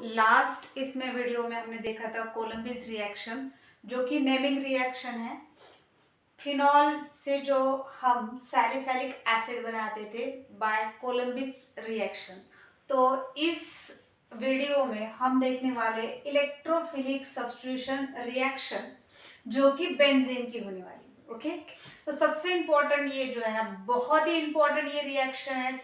Last इसमें video में हमने देखा था कोलंबिस रिएक्शन, जो कि नेमिंग रिएक्शन है। फिनॉल से जो हम सैलिसिलिक एसिड बनाते थे बाय कोलंबिस रिएक्शन। तो इस वीडियो में हम देखने वाले इलेक्ट्रोफिलिक सब्स्टिट्यूशन रिएक्शन, जो कि बेंजीन की होने वाली है। ओके, तो सबसे इंपॉर्टेंट ये जो है ना, बहुत ही इंपॉर्टेंट ये रिएक्शन है,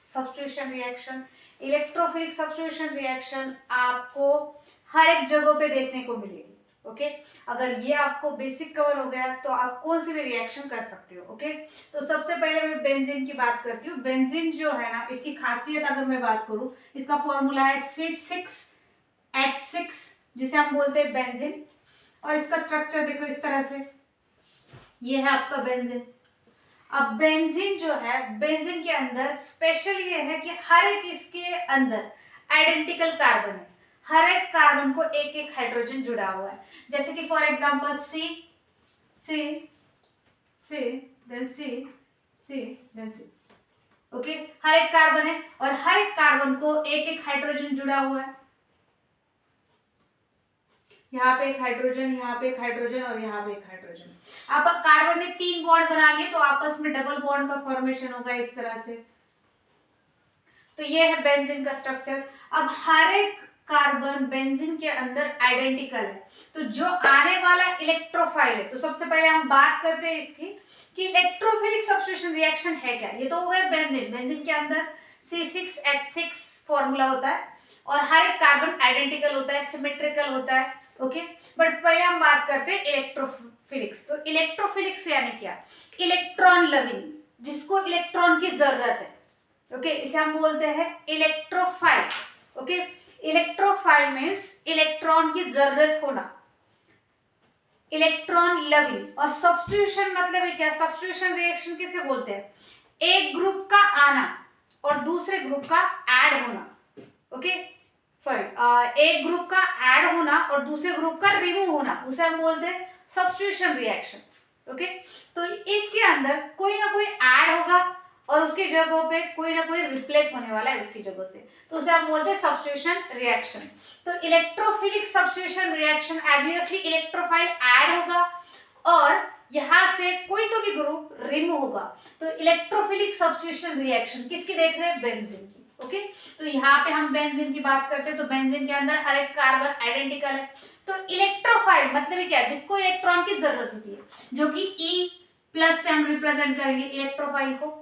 substitution reaction. Electrophilic substitution reaction आपको हर एक जगह पे देखने को मिलेगी। ओके, अगर ये आपको बेसिक कवर हो गया तो आप कौन सी भी रिएक्शन कर सकते हो। ओके, तो सबसे पहले मैं बेंजीन की बात करती हूँ। बेंजीन जो है ना, इसकी खासियत अगर मैं बात करूं, इसका फॉर्मूला है C6H6, जिसे हम बोलते हैं बेंजीन। और इसका स्ट्रक्चर देखो इस तरह से, ये है आपका बेंजीन। अब बेंजीन जो है, बेंजीन के अंदर स्पेशल ये है कि हर एक इसके अंदर आइडेंटिकल कार्बन है। हर एक कार्बन को एक एक हाइड्रोजन जुड़ा हुआ है। जैसे कि for example C then C then C। Okay, हर एक कार्बन है और हर एक कार्बन को एक एक हाइड्रोजन जुड़ा हुआ है। यहाँ पे एक हाइड्रोजन, यहाँ पे एक हाइड्रोजन और यहाँ पे एक हाइड्रोजन। अब कार्बन ने 3 बॉन्ड बना लिए तो आपस में डबल बॉन्ड का फॉर्मेशन होगा इस तरह से। तो ये है बेंजीन का स्ट्रक्चर। अब हर एक कार्बन बेंजीन के अंदर आइडेंटिकल है। तो जो आने वाला इलेक्ट्रोफाइल है, तो सबसे पहले हम बात करते हैं इसकी कि इलेक्ट्रोफिलिक सब्स्टिट्यूशन रिएक्शन है क्या। ये तो हो गया बेंजीन। बेंजीन के अंदर C6H6 फॉर्मूला होता है और हर एक कार्बन आइडेंटिकल होता है, सिमेट्रिकल होता है। ओके, बट पहले हम बात करते हैं इलेक्ट्रोफिलिक्स। तो इलेक्ट्रोफिलिक्स यानी क्या? इलेक्ट्रॉन लविंग, जिसको इलेक्ट्रॉन की जरूरत है। ओके, इसे हम बोलते हैं electrophile. Okay, electrophile means electron की जरूरत होना, इलेक्ट्रॉन लविंग। और सब्स्टिट्यूशन मतलब है क्या? सब्स्टिट्यूशन रिएक्शन किसे बोलते हैं? एक ग्रुप का आना और दूसरे ग्रुप का ऐड होना। ओके, सॉरी, एक ग्रुप का ऐड होना और दूसरे ग्रुप का रिमूव होना, उसे हम बोलते हैं सब्स्टिट्यूशन रिएक्शन। ओके, तो इसके अंदर कोई ना कोई ऐड होगा और उसकी जगह पे कोई ना कोई रिप्लेस होने वाला है उसकी जगह से, तो उसे हम बोलते हैं सब्स्टिट्यूशन रिएक्शन। तो electrophilic substitution reaction, obviously electrophile add होगा और यहां से कोई तो भी ग्रुप रिमूव होगा। तो इलेक्ट्रोफिलिक सब्स्टिट्यूशन रिएक्शन किसकी देख रहे हैं? बेंजीन की। ओके, तो यहाँ पे हम बेंजीन की बात करते हैं। तो बेंजीन के अंदर हर एक कार्बन आइडेंटिकल है। तो इलेक्ट्रोफाइल मतलब क्या? जिसको इलेक्ट्रॉन की जरूरत होती है, जो कि E+ से हम रिप्रेजेंट करेंगे इलेक्ट्रोफाइल को,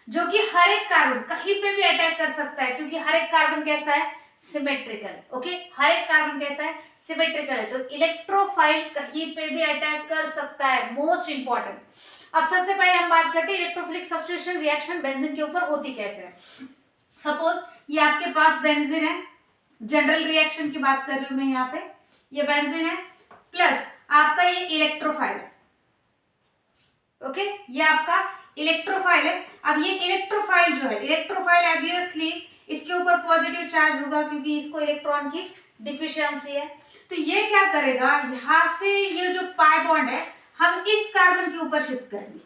जो कि हर एक कार्बन कहीं पे भी अटैक कर सकता है, क्योंकि हर एक कार्बन कैसा है? सिमेट्रिकल। ओके, हर एक कार्बन कैसा है? सिमेट्रिकल है। तो इलेक्ट्रोफाइल कहीं पे भी अटैक कर सकता है, मोस्ट इंपॉर्टेंट। अब सबसे पहले हम बात करते हैं इलेक्ट्रोफिलिक सब्स्टिट्यूशन रिएक्शन बेंजीन के ऊपर होती कैसे है। सपोज ये आपके पास बेंजीन है, जनरल रिएक्शन की बात कर रही हूं मैं यहाँ पे, ये बेंजीन है प्लस आपका ये इलेक्ट्रोफाइल है। ओके, ये आपका इलेक्ट्रोफाइल है। अब ये इलेक्ट्रोफाइल जो है, इलेक्ट्रोफाइल ऑब्वियसली इसके ऊपर पॉजिटिव चार्ज होगा क्योंकि इसको इलेक्ट्रॉन की डिफिशियंसी है। तो ये क्या करेगा, यहां से ये जो पाई बॉन्ड है हम इस कार्बन के ऊपर शिफ्ट करेंगे।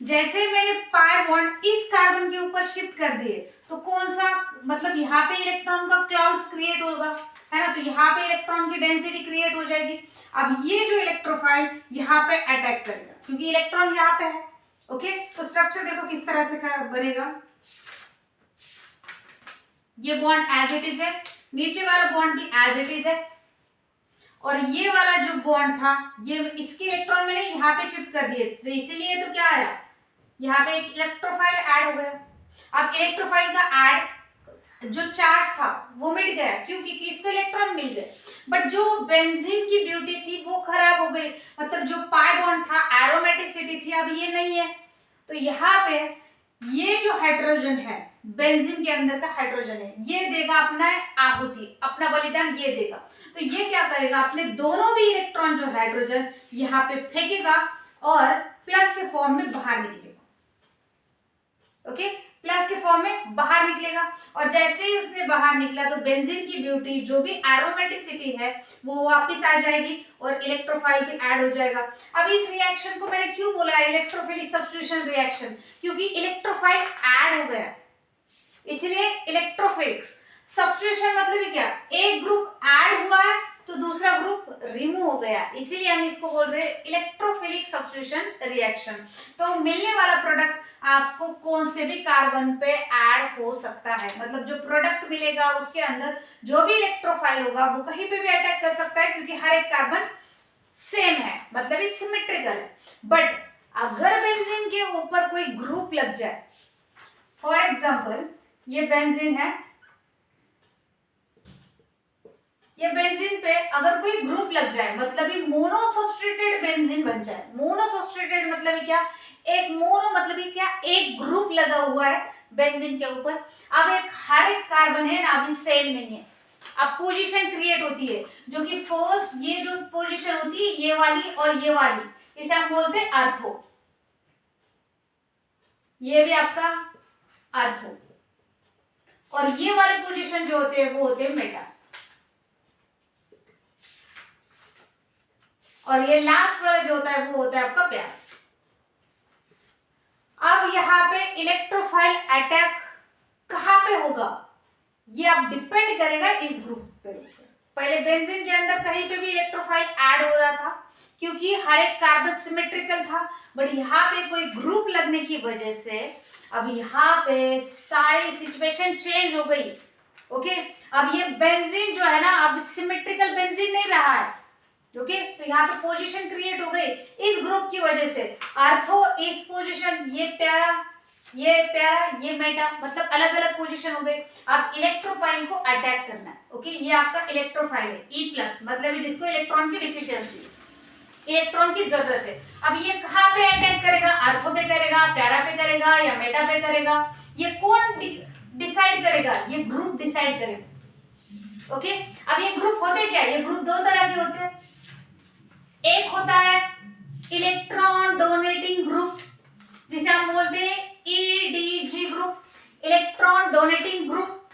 जैसे मैंने पाई बॉन्ड इस कार्बन के ऊपर शिफ्ट कर दिए तो कौन सा, मतलब यहाँ पे इलेक्ट्रॉन का क्लाउड्स क्रिएट होगा, है ना। तो यहाँ पे इलेक्ट्रॉन की डेंसिटी क्रिएट हो जाएगी। अब ये जो इलेक्ट्रोफाइल यहाँ पे अटैक करेगा क्योंकि इलेक्ट्रॉन यहाँ पे है। ओके, तो स्ट्रक्चर देखो किस तरह से बनेगा। ये बॉन्ड एज इट इज है, नीचे वाला बॉन्ड भी एज इट इज है, और ये वाला जो बॉन्ड था ये इसके इलेक्ट्रॉन मैंने यहाँ पे शिफ्ट कर दिए, तो इसीलिए तो क्या आया, यहाँ पे एक इलेक्ट्रोफाइल ऐड हो गया। अब इलेक्ट्रोफाइल का ऐड जो चार्ज था वो मिट गया क्योंकि इसको इलेक्ट्रॉन मिल गए, बट जो बेंजीन की ब्यूटी थी वो खराब हो गई। मतलब जो पाई बॉन्ड था, एरोमेटिसिटी थी, अब ये नहीं है। तो यहाँ पे ये जो हाइड्रोजन है, बेंजीन के अंदर का हाइड्रोजन है, ये देगा अपना आहुति, अपना बलिदान ये देगा। तो ये क्या करेगा, अपने दोनों भी इलेक्ट्रॉन जो हाइड्रोजन यहाँ पे फेंकेगा और प्लस के फॉर्म में बाहर निकलेगा। ओके, प्लस के फॉर्म में बाहर निकलेगा, और जैसे ही उसने बाहर निकला तो बेंजीन की ब्यूटी, जो भी एरोमेटिसिटी है, वो वापस आ जाएगी और इलेक्ट्रोफाइल भी ऐड हो जाएगा। अब इस रिएक्शन को मैंने क्यों बोला इलेक्ट्रोफिलिक सब्स्टिट्यूशन रिएक्शन, क्योंकि इलेक्ट्रोफाइल ऐड हो गया, इसलिए इलेक्ट्रोफिलिक्स। सब्स्टिट्यूशन मतलब ही क्या, एक ग्रुप ऐड हुआ है तो दूसरा ग्रुप रिमूव हो गया, इसीलिए हम इसको बोल रहे हैं इलेक्ट्रोफिलिक सब्स्टिट्यूशन रिएक्शन। तो मिलने वाला प्रोडक्ट आपको कौन से भी कार्बन पे ऐड हो सकता है, मतलब जो प्रोडक्ट मिलेगा उसके अंदर जो भी इलेक्ट्रोफाइल होगा वो कहीं पे भी अटैक कर सकता है, क्योंकि हर एक कार्बन सेम है, मतलब ये सिमेट्रिकल है। बट अगर बेंजीन के ऊपर कोई ग्रुप लग जाए, फॉर एग्जाम्पल ये बेंजीन है, ये बेंजीन पे अगर कोई ग्रुप लग जाए, मतलब ये मोनोसब्स्टिट्यूटेड बेंजीन बन जाए। मोनोसब्स्टिट्यूटेड मतलब क्या, एक मोनो मतलब क्या, एक ग्रुप लगा हुआ है बेंजीन के ऊपर। अब एक हर एक कार्बन है ना अभी सेम नहीं है, अब पोजीशन क्रिएट होती है, जो कि फर्स्ट ये जो पोजीशन होती है ये वाली और ये वाली, इसे हम बोलते हैं अर्थो, ये भी आपका अर्थो, और ये वाले पोजीशन जो होते हैं वो होते हैं मेटा, और ये लास्ट वाला जो होता है वो होता है आपका प्यार। अब यहाँ पे इलेक्ट्रोफाइल अटैक कहाँ पे होगा, ये अब डिपेंड करेगा इस ग्रुप पे। पहले बेंजीन के अंदर कहीं पे भी इलेक्ट्रोफाइल ऐड हो रहा था क्योंकि हर एक कार्बन सिमेट्रिकल था, बट यहाँ पे कोई ग्रुप लगने की वजह से अब यहाँ पे सारी सिचुएशन चेंज हो गई। ओके, अब ये बेंजीन जो है ना अब सिमेट्रिकल बेंजीन नहीं रहा है। ओके, तो यहाँ पे पोजीशन क्रिएट हो गई इस ग्रुप की वजह से, आर्थो इस पोजीशन, ये प्यारा ये मेटा, मतलब अलग अलग पोजीशन हो गई। अब इलेक्ट्रोफाइल को अटैक करना है। ओके, ये आपका इलेक्ट्रोफाइल है E+, मतलब जिसको इलेक्ट्रॉन की डिफिशियंसी, इलेक्ट्रॉन की जरूरत है। अब ये कहाँ पे अटैक करेगा, आर्थो पे करेगा, प्यारा पे करेगा या मेटा पे करेगा, ये कौन डिसाइड करेगा, ये ग्रुप डिसाइड करेगा। ओके, अब ये ग्रुप होते क्या, ये ग्रुप दो तरह के होते हैं, एक होता है इलेक्ट्रॉन डोनेटिंग ग्रुप जिसे हम बोलते हैं EDG group, electron donating group,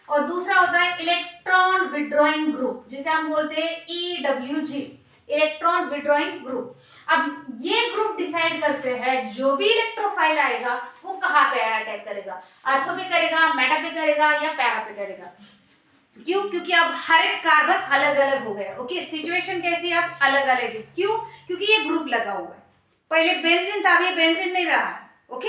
और दूसरा होता है इलेक्ट्रॉन विड्रॉइंग ग्रुप जिसे हम बोलते हैं EWG, इलेक्ट्रॉन विड्रॉइंग ग्रुप। अब ये ग्रुप डिसाइड करते हैं जो भी इलेक्ट्रोफाइल आएगा वो कहाँ पे अटैक करेगा, आर्थो पे करेगा, मेटा पे करेगा या पैरा पे करेगा। क्यों, क्योंकि अब हर एक कार्बन अलग अलग हो गया। ओके, सिचुएशन कैसी है, अब अलग अलग है। क्यों, क्योंकि ये ग्रुप लगा हुआ है, पहले बेंजीन था, अब ये बेंजीन नहीं रहा है। ओके,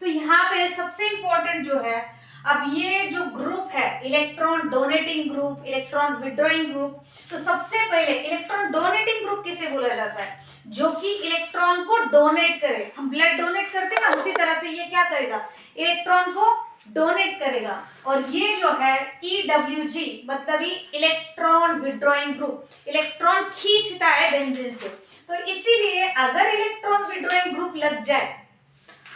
तो यहाँ पे सबसे इंपॉर्टेंट जो है, अब ये जो ग्रुप है electron donating group, electron withdrawing group, तो सबसे पहले इलेक्ट्रॉन डोनेटिंग ग्रुप किसे बोला जाता है, जो कि इलेक्ट्रॉन को डोनेट करे। हम ब्लड डोनेट करते हैं ना, उसी तरह से ये क्या करेगा, इलेक्ट्रॉन को डोनेट करेगा। और ये जो है EWG मतलब इलेक्ट्रॉन विड्रॉइंग ग्रुप, इलेक्ट्रॉन खींचता है बेंजीन से। तो इसीलिए अगर इलेक्ट्रॉन विड्रॉइंग ग्रुप लग जाए,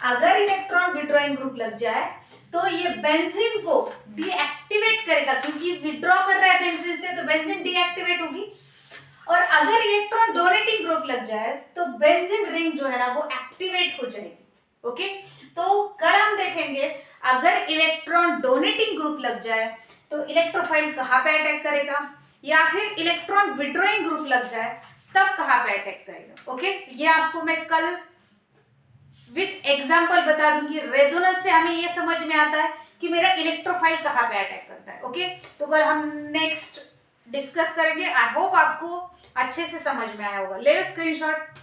अगर इलेक्ट्रॉन विड्रॉइंग ग्रुप लग जाए तो ये बेंजीन को डीएक्टिवेट करेगा, क्योंकि विड्रॉ कर रहा है बेंजीन से तो बेंजीन डीएक्टिवेट होगी। और अगर इलेक्ट्रॉन डोनेटिंग ग्रुप लग जाए तो बेंजीन रिंग जो है ना वो एक्टिवेट हो जाएगी। ओके, तो कल हम देखेंगे अगर इलेक्ट्रॉन डोनेटिंग ग्रुप लग जाए तो इलेक्ट्रोफाइल कहाँ पे अटैक करेगा, या फिर इलेक्ट्रॉन विड्रॉइंग ग्रुप लग जाए तब कहाँ पे अटैक करेगा। ओके, ये आपको मैं कल विथ एग्जांपल बता दूंगी। रेजोनेंस से हमें ये समझ में आता है कि मेरा इलेक्ट्रोफाइल कहाँ पे अटैक करता है। ओके, तो कल हम नेक्स्ट डिस्कस करेंगे। आई होप आपको अच्छे से समझ में आया होगा। ले लो स्क्रीनशॉट।